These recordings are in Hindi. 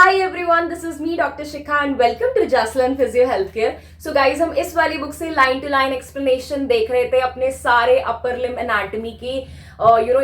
Hi everyone, this is me Dr. Shikha and welcome to Jaslan Physio Healthcare. So guys, हम इस वाली बुक से लाइन टू लाइन एक्सप्लेनेशन देख रहे थे अपने सारे अपर लिम्ब एनाटॉमी की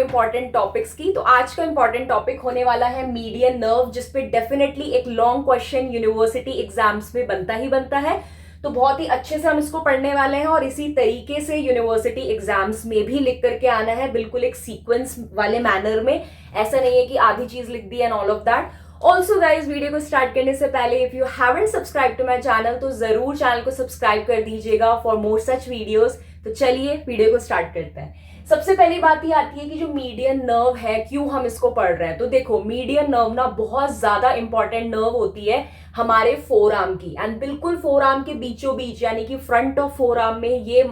इंपॉर्टेंट टॉपिक्स की। तो आज का इंपॉर्टेंट टॉपिक होने वाला है मीडियन नर्व, जिसपे डेफिनेटली एक लॉन्ग क्वेश्चन यूनिवर्सिटी एग्जाम्स में बनता ही बनता है। तो बहुत ही अच्छे से हम इसको पढ़ने वाले हैं और इसी तरीके से यूनिवर्सिटी एग्जाम्स में भी लिख करके आना है, बिल्कुल एक सीक्वेंस वाले मैनर में। ऐसा नहीं है कि आधी चीज लिख दी and all of that. Also guys, video को स्टार्ट करने से पहले if you haven't subscribe to my channel तो जरूर चैनल को सब्सक्राइब कर दीजिएगा फॉर मोर सच वीडियोस। तो चलिए वीडियो को स्टार्ट करते हैं। सबसे पहली बात ये आती है कि जो मीडियन नर्व है, क्यों हम इसको पढ़ रहे हैं। तो देखो, मीडियन नर्व ना बहुत ज्यादा इंपॉर्टेंट नर्व होती है हमारे फोर आर्म की, एंड बिल्कुल फोर आर्म के बीचों बीच यानी कि फ्रंट ऑफ फोर आर्म में ये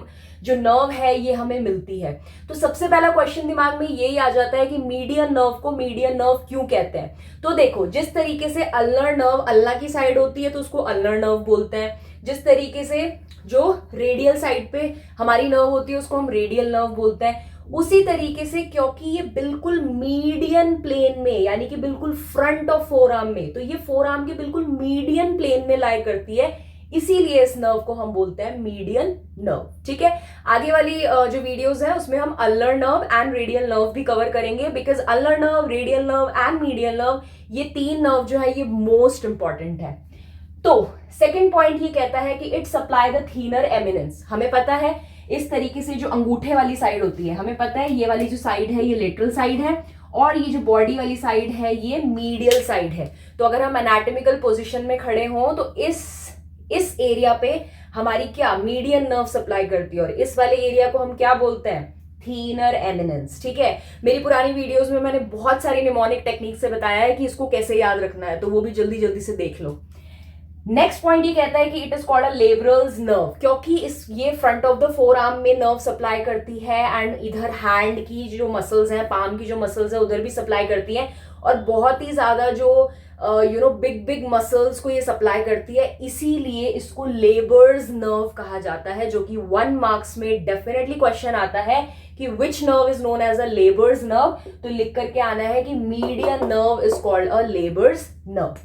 जो नर्व है ये हमें मिलती है। तो सबसे पहला क्वेश्चन दिमाग में यही आ जाता है कि मीडियन नर्व को मीडियन नर्व क्यों कहते हैं। तो देखो, जिस तरीके से अल्नर नर्व अल्ला की साइड होती है तो उसको अल्नर नर्व बोलते हैं, जिस तरीके से जो रेडियल साइड पे हमारी नर्व होती है उसको हम रेडियल नर्व बोलते हैं, उसी तरीके से क्योंकि ये बिल्कुल मीडियन प्लेन में यानी कि बिल्कुल फ्रंट ऑफ फोर आर्म में, तो ये फोर आर्म के बिल्कुल मीडियन प्लेन में लाई करती है, इसीलिए इस नर्व को हम बोलते हैं मीडियन नर्व। ठीक है, आगे वाली जो वीडियोस है उसमें हम ulnar nerve and radial nerve भी कवर करेंगे, because ulnar nerve, radial nerve and medial nerve, ये तीन नर्व जो है ये मोस्ट इंपॉर्टेंट है। तो सेकेंड पॉइंट ये कहता है कि it supply the thinner eminence. हमें पता है इस तरीके से जो अंगूठे वाली साइड होती है, हमें पता है ये वाली जो साइड है ये लेटरल साइड है और ये जो बॉडी वाली साइड है ये मीडियल साइड है। तो अगर हम एनाटॉमिकल पोजीशन में खड़े हों तो इस एरिया पे हमारी क्या मीडियन नर्व सप्लाई करती है, और इस वाले एरिया को हम क्या बोलते हैं, थीनर एमिनेंस। ठीक है, मेरी पुरानी वीडियोस में मैंने बहुत सारी निमोनिक टेक्निक से बताया है कि इसको कैसे याद रखना है, तो वो भी जल्दी जल्दी से देख लो। नेक्स्ट पॉइंट ये कहता है कि it is called a labourer's nerve, क्योंकि ये front of the forearm में नर्व सप्लाई करती है एंड इधर हैंड की जो मसल्स हैं, पाम की जो मसल्स है उधर भी सप्लाई करती है, और बहुत ही ज्यादा जो बिग मसल्स को ये सप्लाई करती है, इसीलिए इसको लेबर्स नर्व कहा जाता है, जो कि 1 मार्क्स में डेफिनेटली क्वेश्चन आता है कि which nerve is known as a labourer's nerve. तो लिख करके आना है कि median nerve is called a labourer's nerve.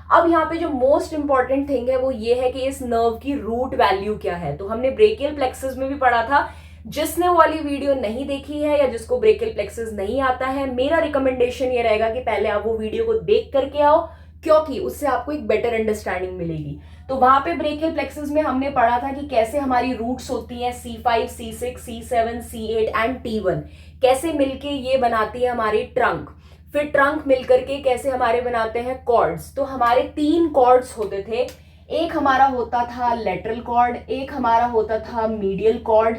अब यहाँ पे जो मोस्ट इंपॉर्टेंट थिंग है वो ये है कि इस नर्व की रूट वैल्यू क्या है। तो हमने ब्रेकियल प्लेक्सस में भी पढ़ा था। जिसने वो वाली वीडियो नहीं देखी है या जिसको ब्रेकियल प्लेक्सस नहीं आता है, मेरा रिकमेंडेशन ये रहेगा कि पहले आप वो वीडियो को देख करके आओ, क्योंकि उससे आपको एक बेटर अंडरस्टैंडिंग मिलेगी। तो वहां पे ब्रेकियल प्लेक्सस में हमने पढ़ा था कि कैसे हमारी रूट्स होती हैं C5, C6, C7, C8 and T1, कैसे मिलके ये बनाती है हमारी ट्रंक, फिर ट्रंक मिलकर के कैसे हमारे बनाते हैं कॉर्ड्स। तो हमारे 3 कॉर्ड्स होते थे, एक हमारा होता था लेटरल कॉर्ड, एक हमारा होता था मीडियल कॉर्ड,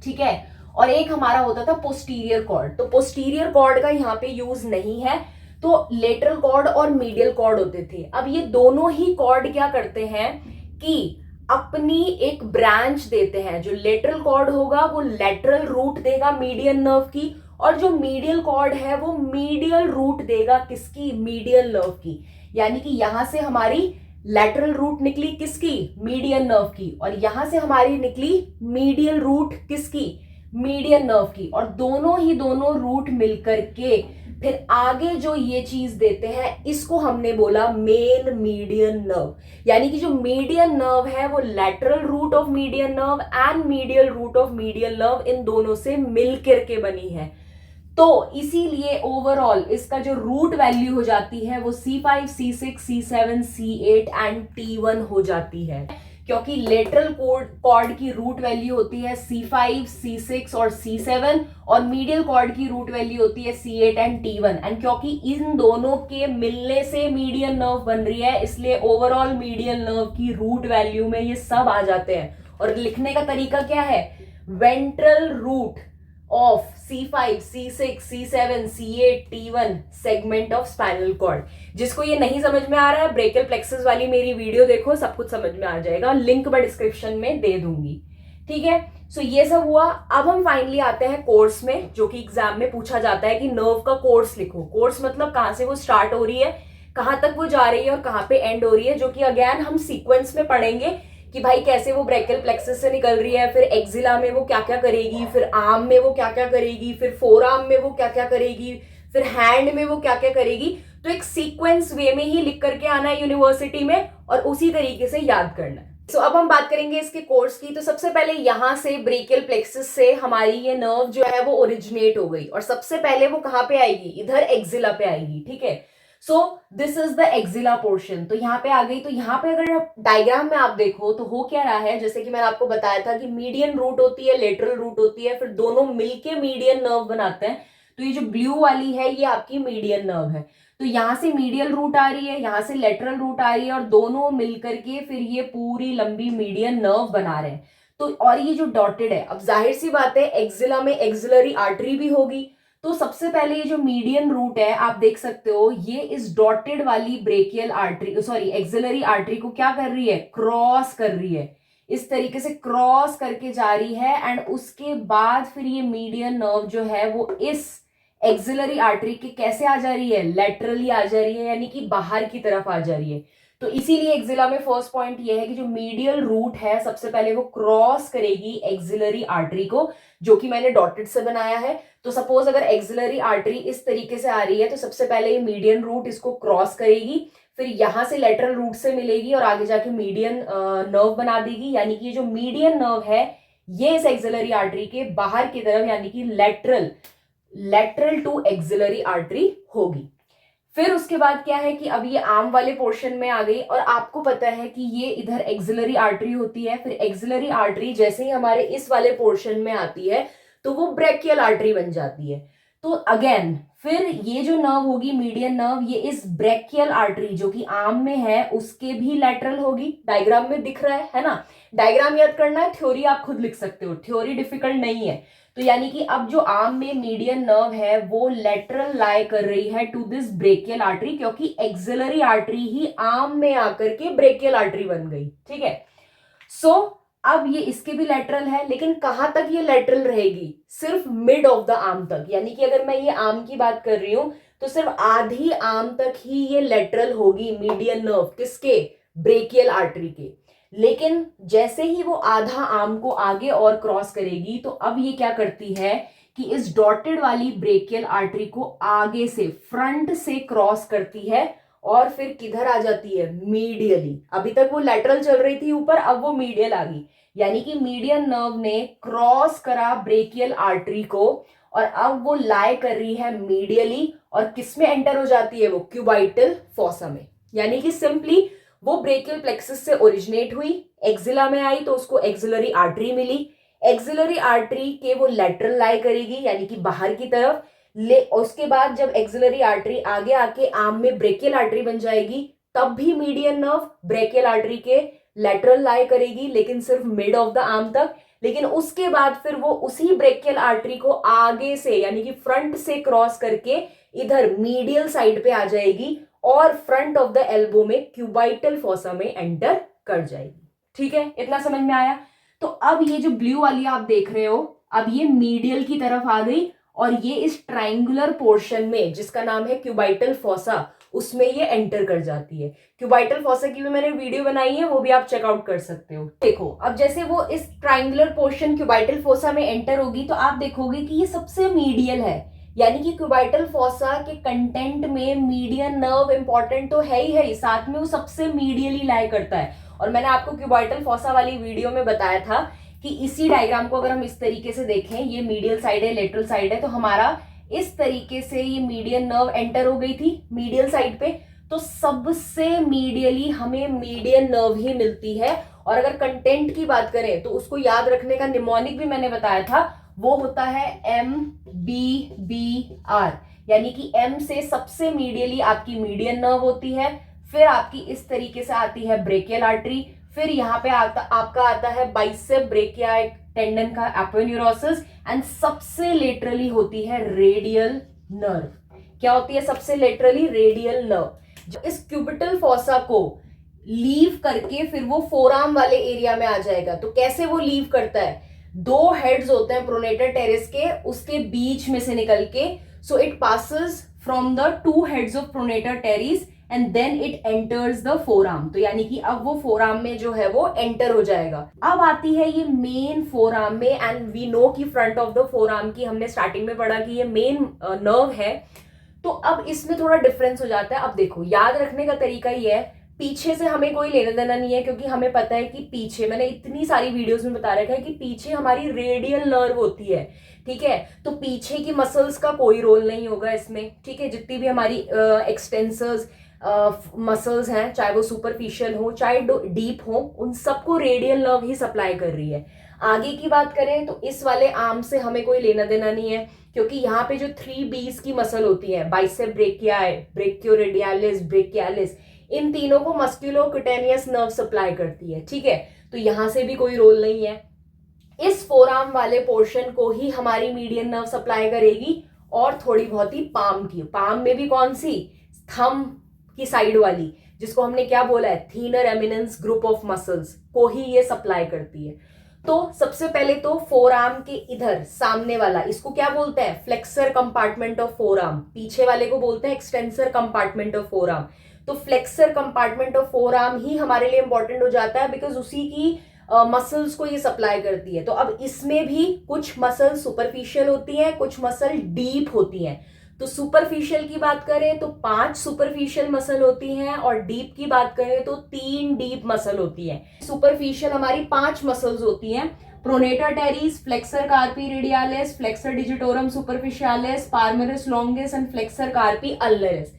ठीक है, और एक हमारा होता था पोस्टीरियर कॉर्ड। तो पोस्टीरियर कॉर्ड का यहाँ पे यूज नहीं है, तो लेटरल कॉर्ड और मीडियल कॉर्ड होते थे। अब ये दोनों ही कॉर्ड क्या करते हैं कि अपनी एक ब्रांच देते हैं। जो लेटरल कॉर्ड होगा वो लेटरल रूट देगा मीडियन नर्व की, और जो मीडियल कॉर्ड है वो मीडियल रूट देगा किसकी, मीडियल नर्व की। यानी कि यहां से हमारी लैटरल रूट निकली किसकी, मीडियन नर्व की, और यहां से हमारी निकली मीडियल रूट किसकी, मीडियन नर्व की, और दोनों रूट मिलकर के फिर आगे जो ये चीज देते हैं इसको हमने बोला मेन मीडियन नर्व। यानी कि जो मीडियन नर्व है वो lateral root of median nerve and medial root of medial nerve, इन दोनों से मिलकर के बनी है। तो इसीलिए ओवरऑल इसका जो रूट वैल्यू हो जाती है वो C5, C6, C7, C8 and T1 हो जाती है, क्योंकि लेटरल कॉर्ड की रूट वैल्यू होती है C5, C6 और C7, और मीडियल कॉर्ड की रूट वैल्यू होती है C8 एंड T1, एंड क्योंकि इन दोनों के मिलने से मीडियन नर्व बन रही है, इसलिए ओवरऑल मीडियन नर्व की रूट वैल्यू में ये सब आ जाते हैं। और लिखने का तरीका क्या है, ventral root of C5, C6, C7, C8, T1 segment of spinal cord. जिसको ये नहीं समझ में आ रहा है, ब्रेकियल प्लेक्सस वाली मेरी वीडियो देखो, सब कुछ समझ में आ जाएगा, लिंक मैं डिस्क्रिप्शन में दे दूंगी। ठीक है, सो ये सब हुआ। अब हम फाइनली आते हैं कोर्स में, जो कि एग्जाम में पूछा जाता है कि नर्व का कोर्स लिखो। कोर्स मतलब कहां से वो स्टार्ट हो रही है, कहां तक वो जा रही है और कहां पे एंड हो रही है, जो कि अगेन हम सीक्वेंस में पढ़ेंगे कि भाई कैसे वो ब्रेकियल प्लेक्सस से निकल रही है, फिर एक्सिला में वो क्या क्या करेगी, फिर आर्म में वो क्या क्या करेगी, फिर फोर आर्म में वो क्या क्या करेगी, फिर हैंड में वो क्या क्या करेगी। तो एक सीक्वेंस वे में ही लिख करके आना है यूनिवर्सिटी में और उसी तरीके से याद करना है। सो अब हम बात करेंगे इसके कोर्स की। तो सबसे पहले यहां से ब्रेकियल प्लेक्सस से हमारी ये नर्व जो है वो ओरिजिनेट हो गई और सबसे पहले वो कहां पे आएगी, इधर एक्सिला पे आएगी, ठीक है। So this is the axilla portion. तो यहाँ पे आ गई। तो यहाँ पे अगर डायग्राम में आप देखो तो हो क्या रहा है, जैसे कि मैंने आपको बताया था कि मीडियन रूट होती है, लेटरल रूट होती है, फिर दोनों मिलके मीडियन नर्व बनाते हैं। तो ये जो ब्लू वाली है ये आपकी मीडियन नर्व है। तो यहां से मीडियल रूट आ रही है, यहां से लेटरल रूट आ रही है और दोनों मिलकर के फिर ये पूरी लंबी मीडियन नर्व बना रहे हैं। तो और ये जो डॉटेड है, अब जाहिर सी बात है एक्सिला में एक्सिलरी आर्टरी भी होगी। तो सबसे पहले ये जो मीडियन रूट है आप देख सकते हो, ये इस डॉटेड वाली brachial artery sorry axillary artery को क्या कर रही है, क्रॉस कर रही है। इस तरीके से क्रॉस करके जा रही है एंड उसके बाद फिर ये मीडियन नर्व जो है वो इस एक्सिलरी आर्टरी के कैसे आ जा रही है, लेटरली आ जा रही है, यानी कि बाहर की तरफ आ जा रही है। तो इसीलिए एक्सिला में फर्स्ट पॉइंट ये है कि जो मीडियल रूट है सबसे पहले वो क्रॉस करेगी एक्सिलरी आर्टरी को, जो कि मैंने डॉटेड से बनाया है। तो सपोज अगर एक्सिलरी आर्टरी इस तरीके से आ रही है तो सबसे पहले ये मीडियन रूट इसको क्रॉस करेगी, फिर यहां से लेटरल रूट से मिलेगी और आगे जाके मीडियन नर्व बना देगी। यानी कि ये जो मीडियन नर्व है ये इस एक्सिलरी आर्टरी के बाहर की तरफ यानी कि लेटरल टू एक्सिलरी आर्टरी होगी। फिर उसके बाद क्या है कि अब ये आर्म वाले पोर्शन में आ गई और आपको पता है कि ये इधर एक्सिलरी आर्टरी होती है। फिर एक्सिलरी आर्टरी जैसे ही हमारे इस वाले पोर्शन में आती है तो वो ब्रेकियल आर्टरी बन जाती है। तो अगेन फिर ये जो नर्व होगी मीडियन नर्व ये इस ब्रेकियल आर्टरी जो कि आर्म में है उसके भी लेटरल होगी। डायग्राम में दिख रहा है ना। डायग्राम याद करना है, थ्योरी आप खुद लिख सकते हो, थ्योरी डिफिकल्ट नहीं है। तो यानी कि अब जो आर्म में मीडियन नर्व है वो लेटरल लाई कर रही है टू दिस ब्रेकियल आर्टरी, क्योंकि एक्सिलरी आर्टरी ही आर्म में आकर के ब्रेकियल आर्टरी बन गई, ठीक है। सो अब ये इसके भी लेटरल है, लेकिन कहां तक ये लेटरल रहेगी, सिर्फ मिड ऑफ द आर्म तक। यानी कि अगर मैं ये आर्म की बात कर रही हूं तो सिर्फ आधी आर्म तक ही ये लेटरल होगी मीडियन नर्व, किसके, ब्रेकियल आर्टरी के। लेकिन जैसे ही वो आधा आर्म को आगे और क्रॉस करेगी तो अब ये क्या करती है कि इस डॉटेड वाली ब्रेकियल आर्टरी को आगे से फ्रंट से क्रॉस करती है और फिर किधर आ जाती है, मीडियली। अभी तक वो लेटरल चल रही थी ऊपर, अब वो मीडियल आ गई। यानी कि मीडियन नर्व ने क्रॉस करा ब्रेकियल आर्टरी को और अब वो लाई कर रही है मीडियली और किसमें एंटर हो जाती है, वो क्यूबाइटल फॉसा में। यानी कि सिंपली वो ब्रेकियल प्लेक्सस से ओरिजिनेट हुई, एक्सिला में आई तो उसको एक्सिलरी आर्टरी मिली, एक्सिलरी आर्टरी के वो लेटरल लाई करेगी यानी कि बाहर की तरफ ले। उसके बाद जब एक्सिलरी आर्टरी आगे आके आर्म में ब्रेकियल आर्टरी बन जाएगी तब भी मीडियन नर्व ब्रेकियल आर्टरी के लेटरल लाई करेगी, लेकिन सिर्फ मिड ऑफ द आर्म तक। लेकिन उसके बाद फिर वो उसी ब्रेकियल आर्टरी को आगे से यानी कि फ्रंट से क्रॉस करके इधर मीडियल साइड पे आ जाएगी और फ्रंट ऑफ द एल्बो में क्यूबाइटल फॉसा में एंटर कर जाएगी। ठीक है, इतना समझ में आया। तो अब ये जो ब्लू वाली आप देख रहे हो, अब ये मीडियल की तरफ आ गई और ये इस ट्राइंगुलर पोर्शन में जिसका नाम है क्यूबाइटल फॉसा उसमें ये एंटर कर जाती है। क्यूबाइटल फॉसा की भी मैंने वीडियो बनाई है, वो भी आप चेकआउट कर सकते हो। देखो अब जैसे वो इस ट्राइंगुलर पोर्शन क्यूबाइटल फॉसा में एंटर होगी तो आप देखोगे कि ये सबसे मीडियल है। यानी कि क्यूबाइटल फॉसा के कंटेंट में मीडियन नर्व इंपॉर्टेंट तो है ही, साथ में वो सबसे मीडियली लाई करता है। और मैंने आपको क्यूबाइटल फॉसा वाली वीडियो में बताया था कि इसी डायग्राम को अगर हम इस तरीके से देखें, ये मीडियल साइड है, लेटरल साइड है, तो हमारा इस तरीके से ये मीडियन नर्व एंटर हो गई थी मीडियल साइड पे। तो सबसे मीडियली हमें मीडियन नर्व ही मिलती है। और अगर कंटेंट की बात करें तो उसको याद रखने का निमोनिक भी मैंने बताया था, वो होता है MBBR। यानी कि M से सबसे मीडियली आपकी मीडियन नर्व होती है, फिर आपकी इस तरीके से आती है ब्रेकियल आर्टरी, फिर यहाँ पे आपका आता है बाइसेप ब्रेकिया टेंडन का एपोन्यूरोसिस, एंड सबसे लेटरली होती है रेडियल नर्व। क्या होती है सबसे लेटरली, रेडियल नर्व। जो इस क्यूबिटल फॉसा को लीव करके फिर वो फोरआर्म वाले एरिया में आ जाएगा। तो कैसे वो लीव करता है, दो हेड्स होते हैं प्रोनेटर टेरेस के, उसके बीच में से निकल के, so it passes from the two heads of pronator teres and then it enters the forearm. तो यानी कि अब वो फोरआर्म में जो है वो एंटर हो जाएगा। अब आती है ये मेन फोरआर्म में, एंड वी नो कि फ्रंट ऑफ द फोरआर्म की हमने स्टार्टिंग में पढ़ा कि ये मेन नर्व है। तो अब इसमें थोड़ा डिफरेंस हो जाता है। अब देखो, याद रखने का तरीका ये है, पीछे से हमें कोई लेना देना नहीं है, क्योंकि हमें पता है कि पीछे, मैंने इतनी सारी वीडियोस में बता रखा है कि पीछे हमारी रेडियल नर्व होती है, ठीक है। तो पीछे की मसल्स का कोई रोल नहीं होगा इसमें, ठीक है। जितनी भी हमारी एक्सटेंसर्स मसल्स हैं, चाहे वो सुपरफिशियल हो चाहे डीप हो, उन सबको रेडियल नर्व ही सप्लाई कर रही है। आगे की बात करें तो इस वाले आर्म से हमें कोई लेना देना नहीं है, क्योंकि यहाँ पे जो 3 B's की मसल होती है, बाइसेप ब्रेकियाई, ब्रेकियोरेडियालिस, ब्रेकियालिस, इन तीनों को मस्कुलोक्यूटेनियस नर्व सप्लाई करती है, ठीक है। तो यहां से भी कोई रोल नहीं है। इस फोरआर्म वाले पोर्शन को ही हमारी मीडियन नर्व सप्लाई करेगी, और थोड़ी बहुत ही पाम की। पाम में भी कौन सी? थंब की साइड वाली, जिसको हमने क्या बोला है, thinner eminence group of muscles, को ही ये सप्लाई करती है। तो सबसे पहले तो फोरआर्म के इधर सामने वाला, इसको क्या बोलते हैं? Flexor compartment of forearm. पीछे वाले को बोलते हैं एक्सटेंसर कंपार्टमेंट ऑफ फोरआर्म। तो फ्लेक्सर कंपार्टमेंट ऑफ फोरआर्म ही हमारे लिए इंपॉर्टेंट हो जाता है, बिकॉज उसी की मसल्स को ये सप्लाई करती है। तो अब इसमें भी कुछ मसल सुपरफिशियल होती हैं, कुछ मसल डीप होती हैं। तो सुपरफिशियल की बात करें तो 5 सुपरफिशियल मसल होती हैं, और डीप की बात करें तो 3 डीप मसल होती हैं। सुपरफिशियल हमारी 5 मसल्स होती हैं, pronator teres, flexor carpi radialis, flexor digitorum superficialis, palmaris longus and flexor carpi ulnaris.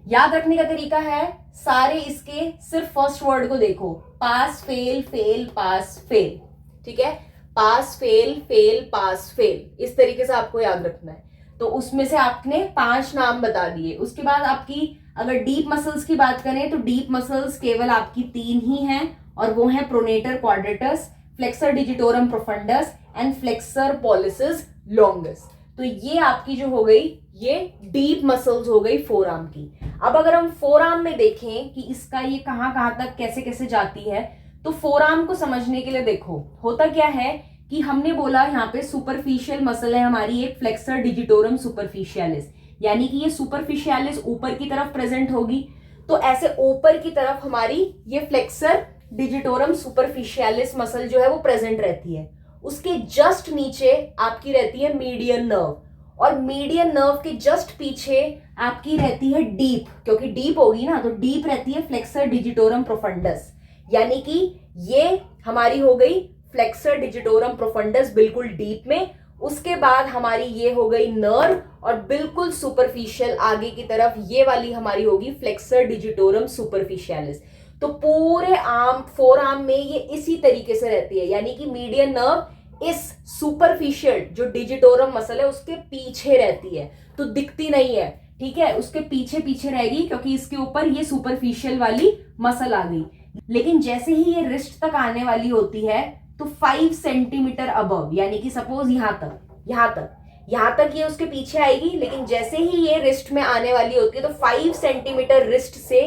याद रखने का तरीका है, सारे इसके सिर्फ फर्स्ट वर्ड को देखो, pass fail fail pass fail, ठीक है। Pass fail fail pass fail, इस तरीके से आपको याद रखना है। तो उसमें से आपने 5 नाम बता दिए। उसके बाद आपकी अगर डीप मसल्स की बात करें तो डीप मसल्स केवल आपकी 3 ही हैं, और वो हैं pronator quadratus, flexor digitorum profundus and flexor pollicis longus. तो ये आपकी जो हो गई, ये डीप मसल्स हो गई फोरआर्म की। अब अगर हम फोरआर्म में देखें कि इसका ये कहां कहां तक कैसे कैसे जाती है, तो फोरआर्म को समझने के लिए देखो, होता क्या है कि हमने बोला यहाँ पे सुपरफिशियल मसल है हमारी एक, फ्लेक्सर डिजिटोरम सुपरफिशियालिस, यानी कि ये सुपरफिशियालिस ऊपर की तरफ प्रेजेंट होगी। तो ऐसे ऊपर की तरफ हमारी ये फ्लेक्सर डिजिटोरम सुपरफिशियालिस मसल जो है वो प्रेजेंट रहती है। उसके जस्ट नीचे आपकी रहती है मीडियन नर्व, और मीडियन नर्व के जस्ट पीछे आपकी रहती है डीप, क्योंकि डीप होगी ना, तो डीप रहती है फ्लेक्सर डिजिटोरम प्रोफंडस, यानी कि ये हमारी हो गई फ्लेक्सर डिजिटोरम प्रोफंडस बिल्कुल डीप में। उसके बाद हमारी ये हो गई नर्व, और बिल्कुल सुपरफिशियल आगे की तरफ ये वाली हमारी होगी फ्लेक्सर डिजिटोरम सुपरफिशियालिस। तो पूरे आर्म, फोर आर्म में ये इसी तरीके से रहती है, यानी कि मीडियन नर्व इस सुपरफिशियल जो डिजिटोरम मसल है उसके पीछे रहती है, तो दिखती नहीं है, ठीक है, उसके पीछे पीछे रहेगी, क्योंकि इसके ऊपर ये सुपरफिशियल वाली मसल आ गई। लेकिन जैसे ही ये रिस्ट तक आने वाली होती है तो 5 सेंटीमीटर अबव, यानी कि सपोज यहां तक ये उसके पीछे आएगी, लेकिन जैसे ही ये रिस्ट में आने वाली होती है तो 5 सेंटीमीटर रिस्ट से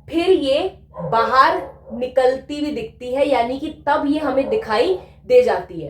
फिर ये बाहर निकलती हुई दिखती है, यानी कि तब ये हमें दिखाई दे जाती है।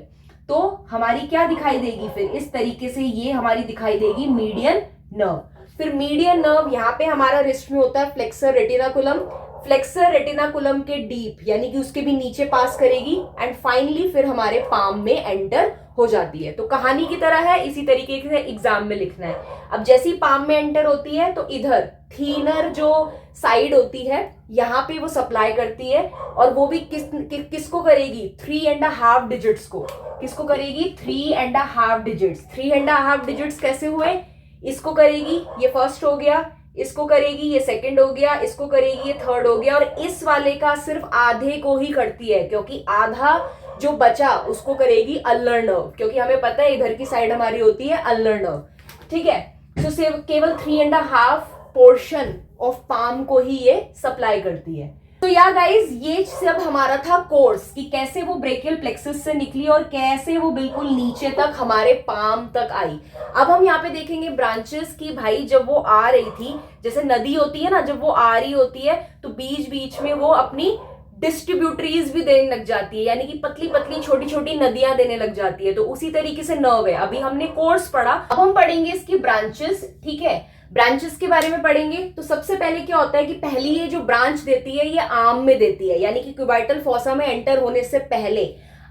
तो हमारी क्या दिखाई देगी फिर? इस तरीके से ये हमारी दिखाई देगी मीडियन नर्व। फिर मीडियन नर्व यहाँ पे हमारा रिस्ट में होता है फ्लेक्सर रेटिनाकुलम, फ्लेक्सर रेटिनाकुलम के डीप, यानी कि उसके भी नीचे पास करेगी, एंड फाइनली फिर हमारे पाम में एंटर हो जाती है। तो कहानी की तरह है, इसी तरीके से एग्जाम में लिखना है। अब जैसी पाम में एंटर होती है तो इधर थीनर जो साइड होती है यहाँ पे वो सप्लाई करती है, और वो भी किसको करेगी? 3.5 डिजिट्स को। किसको करेगी? 3.5 डिजिट्स। 3.5 डिजिट्स कैसे हुए? इसको करेगी, ये फर्स्ट हो गया, इसको करेगी, ये सेकंड हो गया, इसको करेगी, ये थर्ड हो गया, और इस वाले का सिर्फ आधे को ही करती है, क्योंकि आधा जो बचा उसको करेगी अल्नर नर्व, क्योंकि हमें पता है इधर की साइड हमारी होती है अल्नर नर्व, ठीक है। तो सिर्फ केवल 3.5 पोर्शन ऑफ पाम को ही ये सप्लाई करती है। तो या गाइज, ये सब हमारा था कोर्स कि कैसे वो ब्रेकियल प्लेक्सस से निकली और कैसे वो बिल्कुल नीचे तक हमारे पाम तक आई। अब हम यहाँ पे देखेंगे ब्रांचेस की, भाई जब वो आ रही थी, जैसे नदी होती है ना, जब वो आ रही होती है तो बीच बीच में वो अपनी डिस्ट्रीब्यूटरीज भी देने लग जाती है, यानी कि पतली पतली छोटी छोटी नदियां देने लग जाती है। तो उसी तरीके से नर्व है। अभी हमने कोर्स पढ़ा, अब हम पढ़ेंगे इसकी ब्रांचेस, ठीक है। ब्रांचेस के बारे में पढ़ेंगे तो सबसे पहले क्या होता है कि पहली ये जो ब्रांच देती है ये आर्म में देती है, यानी कि क्यूबाइटल फॉसा में एंटर होने से पहले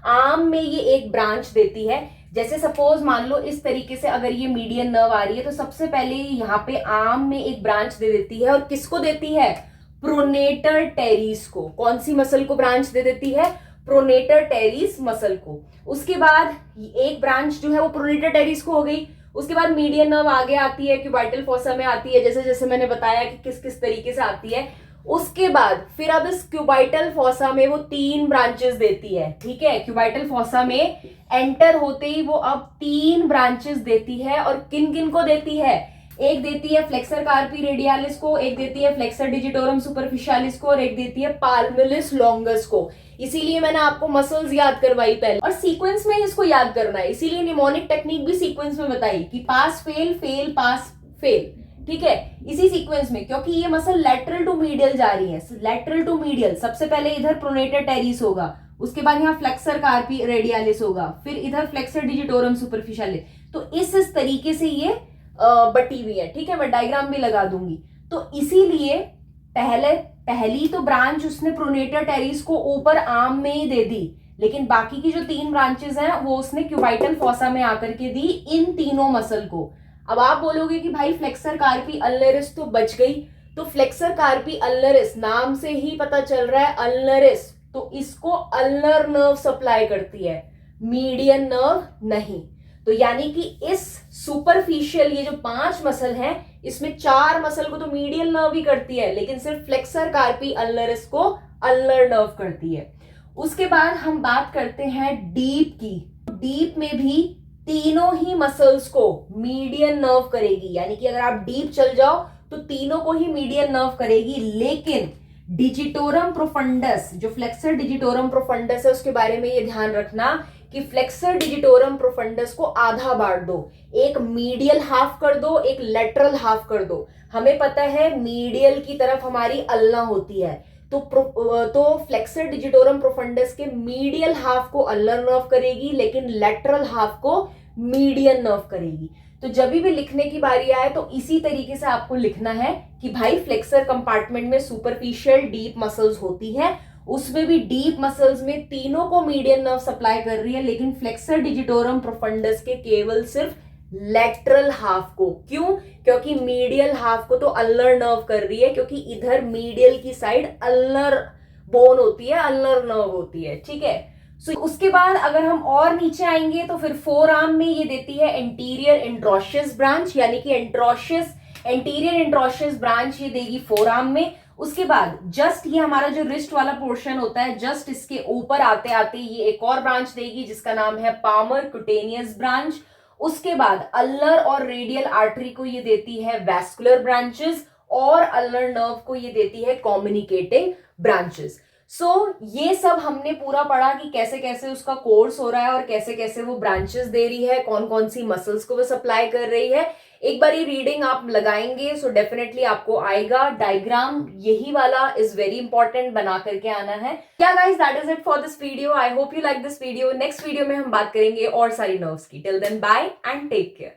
आर्म में ये एक ब्रांच देती है, जैसे सपोज मान लो इस तरीके से अगर ये मीडियन नर्व आ रही है तो सबसे पहले यहाँ पे आर्म में एक ब्रांच दे देती है, और किसको देती है? प्रोनेटर टेरिस को। कौन सी मसल को ब्रांच दे देती है? प्रोनेटर टेरिस मसल को। उसके बाद एक ब्रांच जो है वो प्रोनेटर टेरिस को हो गई। उसके बाद मीडियन नर्व आगे आती है, क्यूबाइटल फोसा में आती है, जैसे जैसे मैंने बताया कि किस किस तरीके से आती है। उसके बाद फिर अब इस क्यूबाइटल फोसा में वो 3 ब्रांचेस देती है, ठीक है। क्यूबाइटल फोसा में एंटर होते ही वो अब 3 ब्रांचेस देती है, और किन किन को देती है? एक देती है फ्लेक्सर कार्पी रेडियालिस को, एक देती है फ्लेक्सर डिजिटोरम सुपरफिशियालिस को, और एक देती है पाल्मिलिस लॉन्गस को। इसीलिए मैंने आपको मसल्स याद करवाई पहले, और सीक्वेंस में इसको याद करना है। इसीलिए निमोनिक टेक्निक भी सीक्वेंस में बताई कि pass fail fail pass fail, ठीक है, इसी सीक्वेंस में, क्योंकि ये मसल लेटरल टू मीडियल जा रही है। लेटरल टू मीडियल, सबसे पहले इधर प्रोनेटर टेरिस होगा, उसके बाद यहाँ फ्लेक्सर कार्पी रेडियालिस होगा, फिर इधर फ्लेक्सर डिजिटोरम सुपरफिशियालिस। तो इस तरीके से ये बटी हुई है, ठीक है। मैं डायग्राम भी लगा दूंगी। तो इसीलिए पहली तो ब्रांच उसने प्रोनेटर टेरिस को ऊपर आर्म में ही दे दी, लेकिन बाकी की जो 3 ब्रांचेस हैं वो उसने क्यूबाइटल फोसा में आकर के दी इन तीनों मसल को। अब आप बोलोगे कि भाई फ्लेक्सर कार्पी अल्नरिस तो बच गई, तो फ्लेक्सर कार्पी अल्नरिस नाम से ही पता चल रहा है अल्नरिस, तो इसको अल्नर नर्व सप्लाई करती है, मीडियन नर्व नहीं। तो यानी कि इस सुपरफिशियल ये जो 5 मसल हैं, इसमें 4 मसल को तो मीडियल नर्व ही करती है, लेकिन सिर्फ फ्लेक्सर कार्पी अल्नरिस को अल्नर नर्व करती है। उसके बाद हम बात करते हैं डीप की। डीप में भी तीनों ही मसल्स को मीडियन नर्व करेगी, यानी कि अगर आप डीप चल जाओ तो तीनों को ही मीडियन नर्व करेगी। लेकिन डिजिटोरम प्रोफंडस, जो फ्लेक्सर डिजिटोरम प्रोफंडस है, उसके बारे में ये ध्यान रखना कि फ्लेक्सर डिजिटोरम प्रोफंडस को आधा बांट दो, एक मीडियल हाफ कर दो, एक लेटरल हाफ कर दो। हमें पता है मीडियल की तरफ हमारी अल्ना होती है, तो फ्लेक्सर डिजिटोरम प्रोफंडस के मीडियल हाफ को अल्नर नर्व करेगी, लेकिन लेटरल हाफ को मीडियन नर्व करेगी। तो जब भी लिखने की बारी आए तो इसी तरीके से आपको लिखना है कि भाई फ्लेक्सर कंपार्टमेंट में सुपरफिशियल डीप मसल्स होती हैं, उसमें भी डीप मसल्स में तीनों को मीडियन नर्व सप्लाई कर रही है, लेकिन फ्लेक्सर डिजिटोरम प्रोफंडस के केवल सिर्फ लेटरल हाफ को। क्यों? क्योंकि मीडियल हाफ को तो अल्नर नर्व कर रही है, क्योंकि इधर मीडियल की साइड अल्नर बोन होती है, अल्नर नर्व होती है, ठीक है। सो उसके बाद अगर हम और नीचे आएंगे तो फिर फोर आर्म में ये देती है एंटीरियर एंड्रोशियस ब्रांच, यानी कि एंटीरियर एंड्रोशियस ब्रांच ये देगी फोर आर्म में। उसके बाद जस्ट ये हमारा जो रिस्ट वाला पोर्शन होता है, जस्ट इसके ऊपर आते आते ये एक और ब्रांच देगी जिसका नाम है पामर क्यूटेनियस ब्रांच। उसके बाद अल्नर और रेडियल आर्टरी को ये देती है वैस्कुलर ब्रांचेस, और अल्नर नर्व को ये देती है कम्युनिकेटिंग ब्रांचेस। ये सब हमने पूरा पढ़ा कि कैसे कैसे उसका कोर्स हो रहा है और कैसे कैसे वो ब्रांचेस दे रही है, कौन कौन सी मसल्स को वो सप्लाई कर रही है। एक बार ये रीडिंग आप लगाएंगे सो डेफिनेटली आपको आएगा। डायग्राम यही वाला इज वेरी इंपॉर्टेंट, बना करके आना है। क्या guys, that is it for this video. I hope you like this video. Next video में हम बात करेंगे और सारी नर्व्स की। Till then bye and take care.